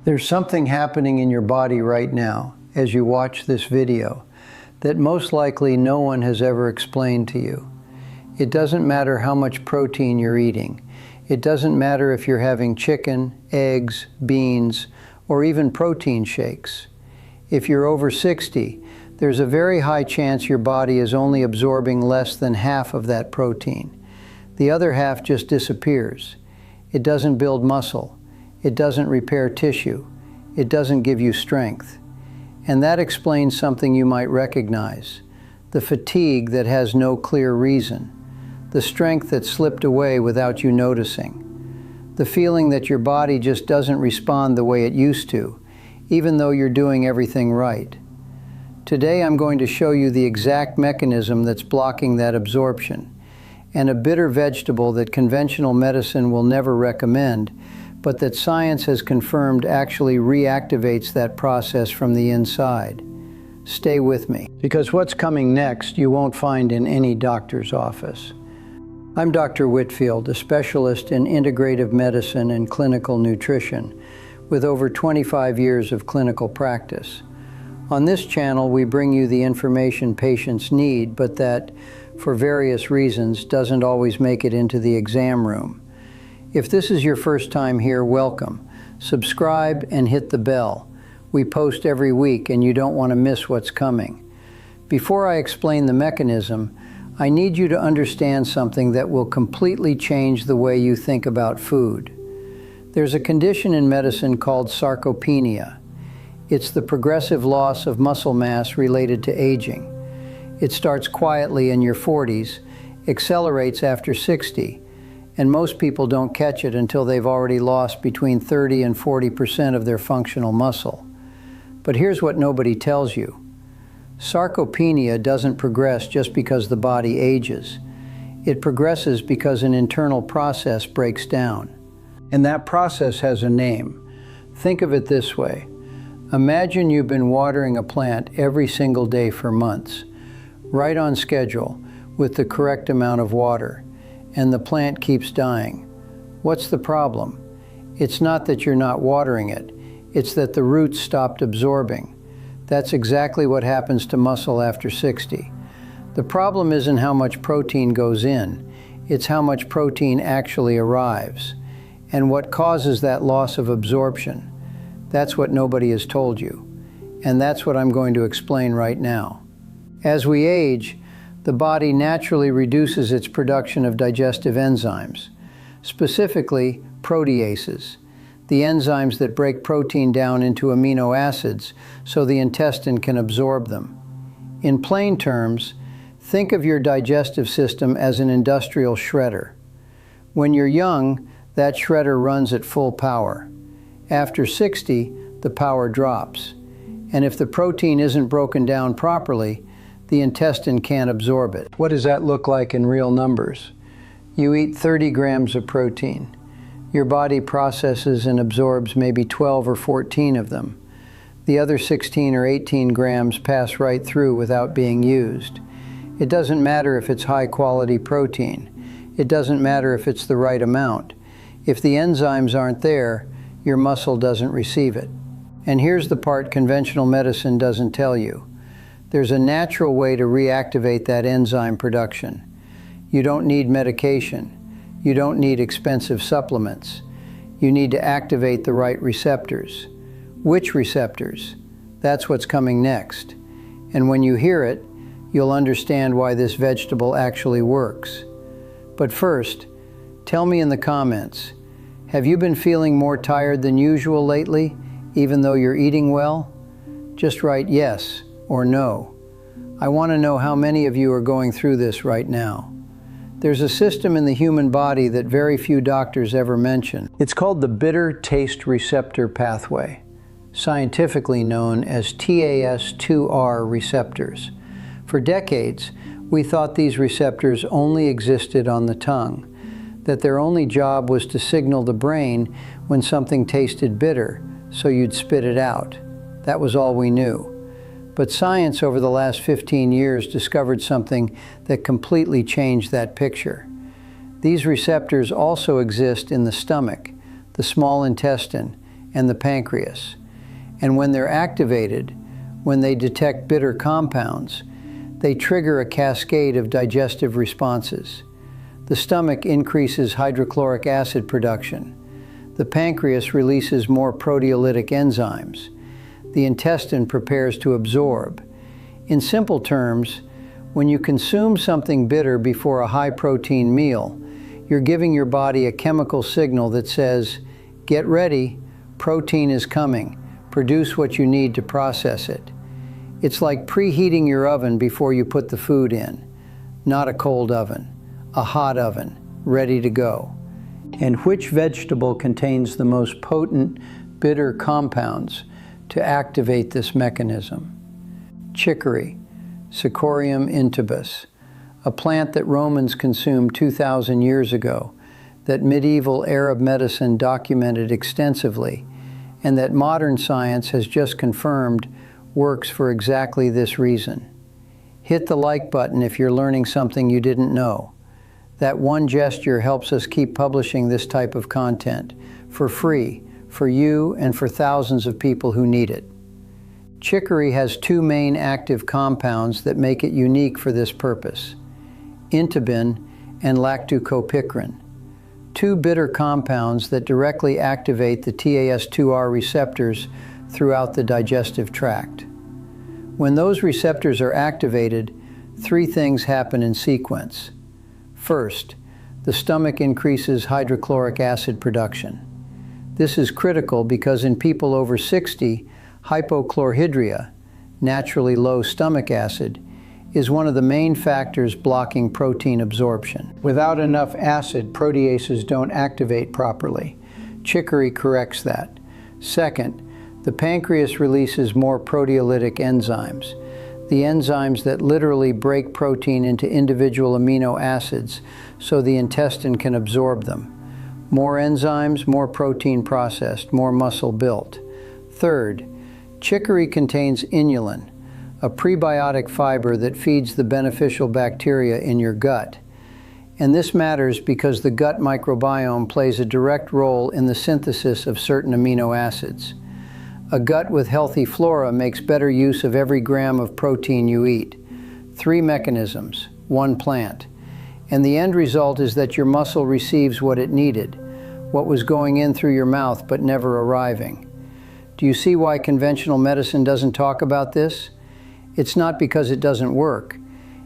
There's something happening in your body right now as you watch this video that most likely no one has ever explained to you. It doesn't matter how much protein you're eating. It doesn't matter if you're having chicken, eggs, beans, or even protein shakes. If you're over 60, there's a very high chance your body is only absorbing less than half of that protein. The other half just disappears. It doesn't build muscle. It doesn't repair tissue. It doesn't give you strength. And that explains something you might recognize: the fatigue that has no clear reason, the strength that slipped away without you noticing, the feeling that your body just doesn't respond the way it used to, even though you're doing everything right. Today I'm going to show you the exact mechanism that's blocking that absorption, and a bitter vegetable that conventional medicine will never recommend, but that science has confirmed actually reactivates that process from the inside. Stay with me, because what's coming next you won't find in any doctor's office. I'm Dr. Whitfield, a specialist in integrative medicine and clinical nutrition, with over 25 years of clinical practice. On this channel, we bring you the information patients need, but that, for various reasons, doesn't always make it into the exam room. If this is your first time here, welcome. Subscribe and hit the bell. We post every week and you don't want to miss what's coming. Before I explain the mechanism, I need you to understand something that will completely change the way you think about food. There's a condition in medicine called sarcopenia. It's the progressive loss of muscle mass related to aging. It starts quietly in your 40s, accelerates after 60, and most people don't catch it until they've already lost between 30 and 40% of their functional muscle. But here's what nobody tells you. Sarcopenia doesn't progress just because the body ages. It progresses because an internal process breaks down. And that process has a name. Think of it this way. Imagine you've been watering a plant every single day for months, right on schedule, with the correct amount of water, and the plant keeps dying. What's the problem? It's not that you're not watering it. It's that the roots stopped absorbing. That's exactly what happens to muscle after 60. The problem isn't how much protein goes in. It's how much protein actually arrives. And what causes that loss of absorption. That's what nobody has told you. And that's what I'm going to explain right now. As we age, the body naturally reduces its production of digestive enzymes, specifically proteases, the enzymes that break protein down into amino acids so the intestine can absorb them. In plain terms, think of your digestive system as an industrial shredder. When you're young, that shredder runs at full power. After 60, the power drops. And if the protein isn't broken down properly, the intestine can't absorb it. What does that look like in real numbers? You eat 30 grams of protein. Your body processes and absorbs maybe 12 or 14 of them. The other 16 or 18 grams pass right through without being used. It doesn't matter if it's high-quality protein. It doesn't matter if it's the right amount. If the enzymes aren't there, your muscle doesn't receive it. And here's the part conventional medicine doesn't tell you. There's a natural way to reactivate that enzyme production. You don't need medication. You don't need expensive supplements. You need to activate the right receptors. Which receptors? That's what's coming next. And when you hear it, you'll understand why this vegetable actually works. But first, tell me in the comments, have you been feeling more tired than usual lately, even though you're eating well? Just write yes or no. I want to know how many of you are going through this right now. There's a system in the human body that very few doctors ever mention. It's called the bitter taste receptor pathway, scientifically known as TAS2R receptors. For decades, we thought these receptors only existed on the tongue, that their only job was to signal the brain when something tasted bitter, so you'd spit it out. That was all we knew. But science over the last 15 years discovered something that completely changed that picture. These receptors also exist in the stomach, the small intestine, and the pancreas. And when they're activated, when they detect bitter compounds, they trigger a cascade of digestive responses. The stomach increases hydrochloric acid production. The pancreas releases more proteolytic enzymes. The intestine prepares to absorb. In simple terms, when you consume something bitter before a high-protein meal, you're giving your body a chemical signal that says, "Get ready, protein is coming. Produce what you need to process it." It's like preheating your oven before you put the food in. Not a cold oven, a hot oven, ready to go. And which vegetable contains the most potent bitter compounds to activate this mechanism? Chicory, Cicorium intybus, a plant that Romans consumed 2,000 years ago, that medieval Arab medicine documented extensively, and that modern science has just confirmed works for exactly this reason. Hit the like button if you're learning something you didn't know. That one gesture helps us keep publishing this type of content for free, for you and for thousands of people who need it. Chicory has two main active compounds that make it unique for this purpose: intibin and lactocopicrin, two bitter compounds that directly activate the TAS2R receptors throughout the digestive tract. When those receptors are activated, three things happen in sequence. First, the stomach increases hydrochloric acid production. This is critical because in people over 60, hypochlorhydria, naturally low stomach acid, is one of the main factors blocking protein absorption. Without enough acid, proteases don't activate properly. Chicory corrects that. Second, the pancreas releases more proteolytic enzymes, the enzymes that literally break protein into individual amino acids so the intestine can absorb them. More enzymes, more protein processed, more muscle built. Third, chicory contains inulin, a prebiotic fiber that feeds the beneficial bacteria in your gut. And this matters because the gut microbiome plays a direct role in the synthesis of certain amino acids. A gut with healthy flora makes better use of every gram of protein you eat. Three mechanisms, one plant. And the end result is that your muscle receives what it needed, what was going in through your mouth but never arriving. Do you see why conventional medicine doesn't talk about this? It's not because it doesn't work.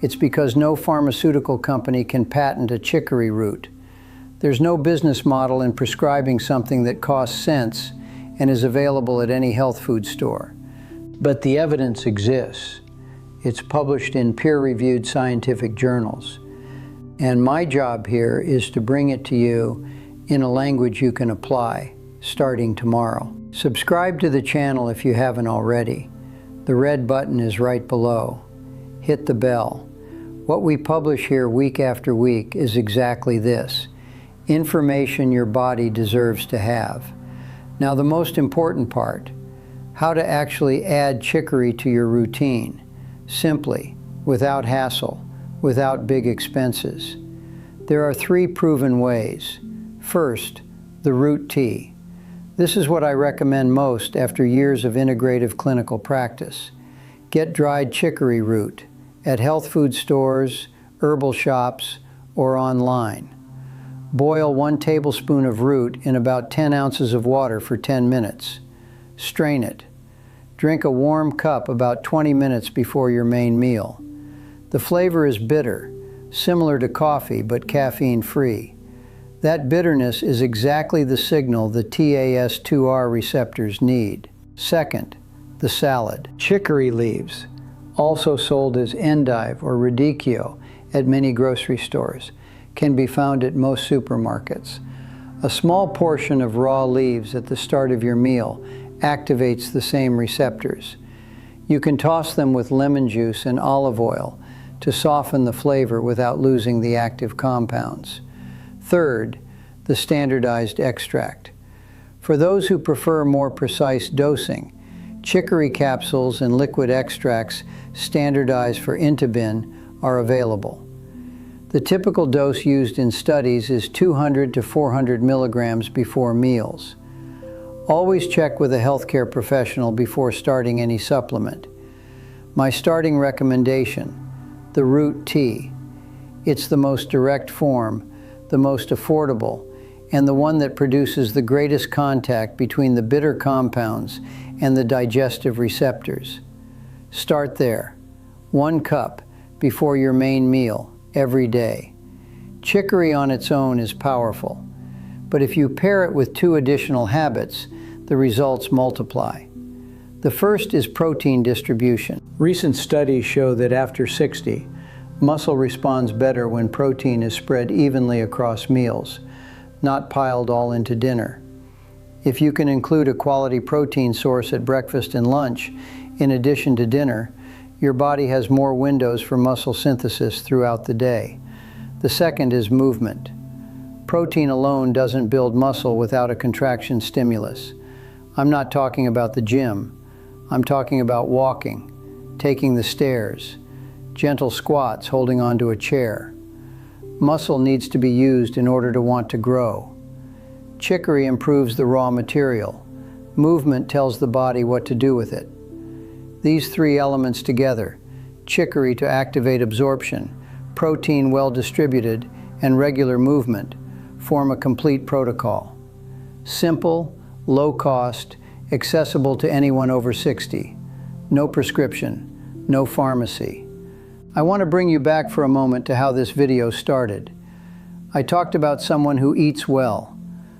It's because no pharmaceutical company can patent a chicory root. There's no business model in prescribing something that costs cents and is available at any health food store. But the evidence exists. It's published in peer-reviewed scientific journals. And my job here is to bring it to you in a language you can apply, starting tomorrow. Subscribe to the channel if you haven't already. The red button is right below. Hit the bell. What we publish here week after week is exactly this: information your body deserves to have. Now the most important part, how to actually add chicory to your routine, simply, without hassle, without big expenses. There are three proven ways. First, the root tea. This is what I recommend most after years of integrative clinical practice. Get dried chicory root at health food stores, herbal shops, or online. Boil 1 tablespoon of root in about 10 ounces of water for 10 minutes. Strain it. Drink a warm cup about 20 minutes before your main meal. The flavor is bitter, similar to coffee but caffeine-free. That bitterness is exactly the signal the TAS2R receptors need. Second, the salad. Chicory leaves, also sold as endive or radicchio at many grocery stores, can be found at most supermarkets. A small portion of raw leaves at the start of your meal activates the same receptors. You can toss them with lemon juice and olive oil to soften the flavor without losing the active compounds. Third, the standardized extract. For those who prefer more precise dosing, chicory capsules and liquid extracts standardized for intibin are available. The typical dose used in studies is 200 to 400 milligrams before meals. Always check with a healthcare professional before starting any supplement. My starting recommendation, the root tea. It's the most direct form, the most affordable, and the one that produces the greatest contact between the bitter compounds and the digestive receptors. Start there. 1 cup before your main meal every day. Chicory on its own is powerful, but if you pair it with 2 additional habits, the results multiply. The first is protein distribution. Recent studies show that after 60, muscle responds better when protein is spread evenly across meals, not piled all into dinner. If you can include a quality protein source at breakfast and lunch, in addition to dinner, your body has more windows for muscle synthesis throughout the day. The second is movement. Protein alone doesn't build muscle without a contraction stimulus. I'm not talking about the gym. I'm talking about walking, taking the stairs, gentle squats holding onto a chair. Muscle needs to be used in order to want to grow. Chicory improves the raw material. Movement tells the body what to do with it. These 3 elements together, chicory to activate absorption, protein well distributed, and regular movement, form a complete protocol. Simple, low cost, accessible to anyone over 60. No prescription, no pharmacy. I want to bring you back for a moment to how this video started. I talked about someone who eats well,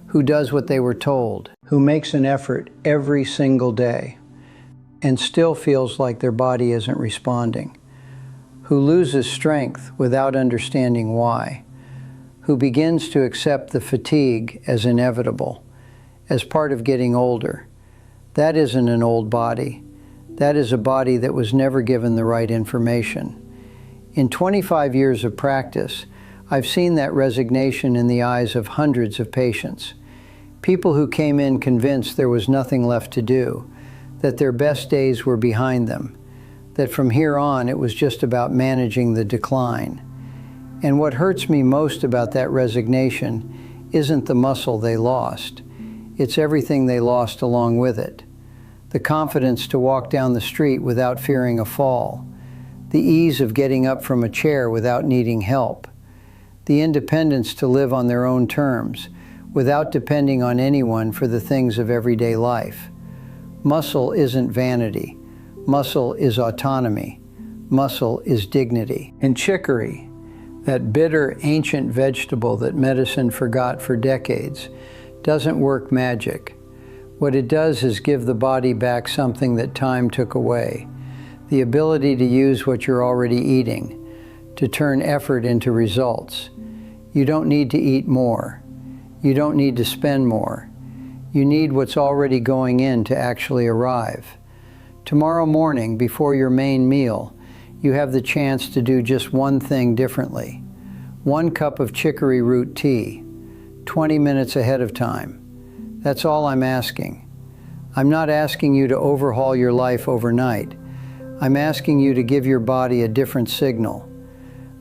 who does what they were told, who makes an effort every single day, and still feels like their body isn't responding, who loses strength without understanding why, who begins to accept the fatigue as inevitable, as part of getting older. That isn't an old body. That is a body that was never given the right information. In 25 years of practice, I've seen that resignation in the eyes of hundreds of patients. People who came in convinced there was nothing left to do, that their best days were behind them, that from here on it was just about managing the decline. And what hurts me most about that resignation isn't the muscle they lost. It's everything they lost along with it. The confidence to walk down the street without fearing a fall. The ease of getting up from a chair without needing help. The independence to live on their own terms, without depending on anyone for the things of everyday life. Muscle isn't vanity. Muscle is autonomy. Muscle is dignity. And chicory, that bitter ancient vegetable that medicine forgot for decades, doesn't work magic. What it does is give the body back something that time took away. The ability to use what you're already eating, to turn effort into results. You don't need to eat more. You don't need to spend more. You need what's already going in to actually arrive. Tomorrow morning, before your main meal, you have the chance to do just one thing differently. 1 cup of chicory root tea, 20 minutes ahead of time. That's all I'm asking. I'm not asking you to overhaul your life overnight. I'm asking you to give your body a different signal.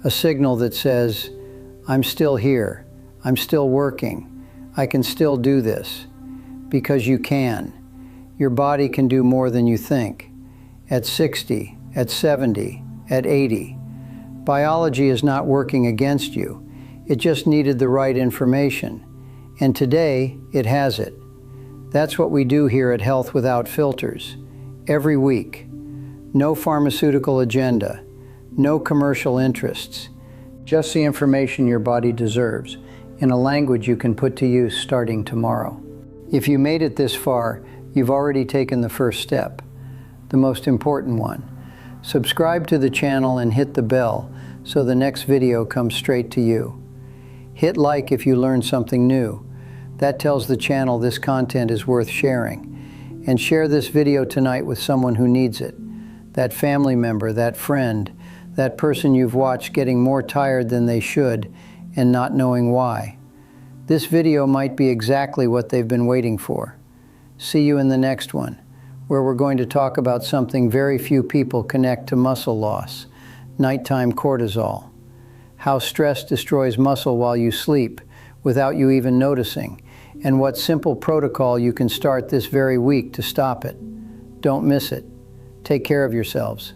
A signal that says, I'm still here. I'm still working. I can still do this. Because you can. Your body can do more than you think. At 60, at 70, at 80. Biology is not working against you. It just needed the right information. And today, it has it. That's what we do here at Health Without Filters. Every week. No pharmaceutical agenda. No commercial interests. Just the information your body deserves, in a language you can put to use starting tomorrow. If you made it this far, you've already taken the first step, the most important one. Subscribe to the channel and hit the bell so the next video comes straight to you. Hit like if you learned something new. That tells the channel this content is worth sharing. And share this video tonight with someone who needs it. That family member, that friend, that person you've watched getting more tired than they should and not knowing why. This video might be exactly what they've been waiting for. See you in the next one, where we're going to talk about something very few people connect to muscle loss, nighttime cortisol. How stress destroys muscle while you sleep, without you even noticing, and what simple protocol you can start this very week to stop it. Don't miss it. Take care of yourselves.